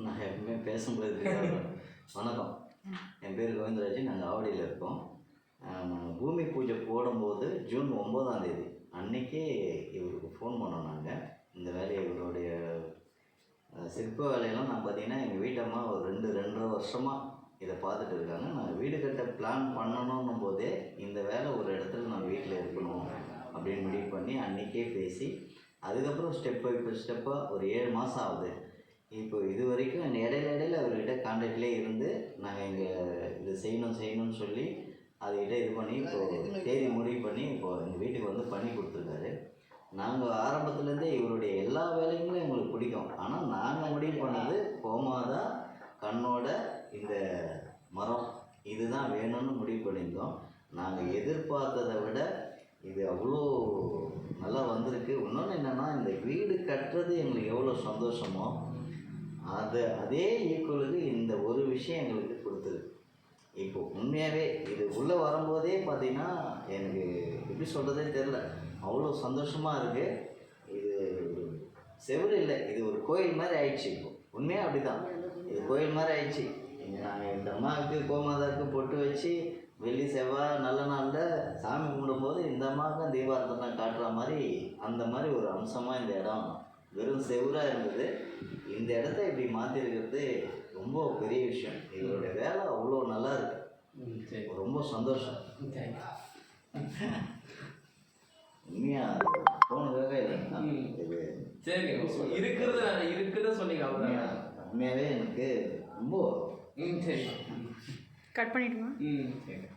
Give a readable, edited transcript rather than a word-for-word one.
நான் எப்பவுமே பேசும்போது வணக்கம், என் பேர் கோவிந்தராஜ். நாங்கள் ஆவடியில் இருக்கோம். பூமி பூஜை போடும்போது ஜூன் 9ஆம் தேதி அன்றைக்கே இவருக்கு ஃபோன் பண்ணோம். நாங்கள் இந்த வேலையை இவருடைய சிற்ப வேலையெல்லாம் நான் பார்த்தீங்கன்னா எங்கள் வீட்டம்மா ஒரு 2-2.5 வருஷமாக இதை பார்த்துட்டு இருக்காங்க. நான் வீடு கட்ட பிளான் பண்ணணும் போதே இந்த வேலை ஒரு இடத்துல நான் வீட்டில் இருக்கணும் அப்படின்னு முடிவு பண்ணி அன்றைக்கே பேசி, அதுக்கப்புறம் ஸ்டெப் பை ஸ்டெப்பாக ஒரு 7 மாதம் ஆகுது. இப்போ இது வரைக்கும் இடையில அவர்கிட்ட கான்டாக்ட்லேயே இருந்து நாங்கள் இங்கே இது செய்யணும்னு சொல்லி அதுக்கிட்ட இது பண்ணி இப்போது தேதி முடிவு பண்ணி இப்போது எங்கள் வீட்டுக்கு வந்து பண்ணி கொடுத்துருக்காரு. நாங்கள் ஆரம்பத்துலேருந்தே இவருடைய எல்லா வேலைகளும் எங்களுக்கு பிடிக்கும். ஆனால் நாங்கள் முடிவு பண்ணது கோமாதா கண்ணோட இந்த மரம் இதுதான் வேணும்னு முடிவு பண்ணியிருந்தோம். நாங்கள் எதிர்பார்த்ததை விட இது அவ்வளோ நல்லா வந்திருக்கு. இன்னொன்று என்னென்னா, இந்த வீடு கட்டுறது எங்களுக்கு எவ்வளோ சந்தோஷமோ அதே ஈக்குவலுக்கு இந்த ஒரு விஷயம் எங்களுக்கு கொடுத்துருக்கு. இப்போது உண்மையாகவே இது உள்ளே வரும்போதே பார்த்திங்கன்னா எனக்கு எப்படி சொல்கிறதே தெரில, அவ்வளோ சந்தோஷமாக இருக்குது. இது செவுரு இல்லை, இது ஒரு கோயில் மாதிரி ஆயிடுச்சு. இப்போது உண்மையாக அப்படி தான், இது கோயில் மாதிரி ஆயிடுச்சு. நாங்கள் இந்த அம்மாவுக்கு கோமாதாவுக்கு பொட்டு வச்சு வெள்ளி செவ்வாய் நல்ல நாளில் சாமி கும்பிடும்போது இந்த அம்மாவுக்கும் தீபாரத்தனை காட்டுற மாதிரி அந்த மாதிரி ஒரு அம்சமாக இந்த இடம் வெறும் செவுராக இருந்தது. இந்த இடத்த இப்படி மாற்றிருக்கிறது ரொம்ப பெரிய விஷயம். எங்களுடைய வேலை அவ்வளோ நல்லா இருக்கு, ரொம்ப சந்தோஷம். உண்மையாக போனதாக இல்லைன்னா இது சரி இருக்கிறத சொன்னீங்க. உண்மையாகவே எனக்கு ரொம்ப சரி கட் பண்ணிட்டுமா? சரி.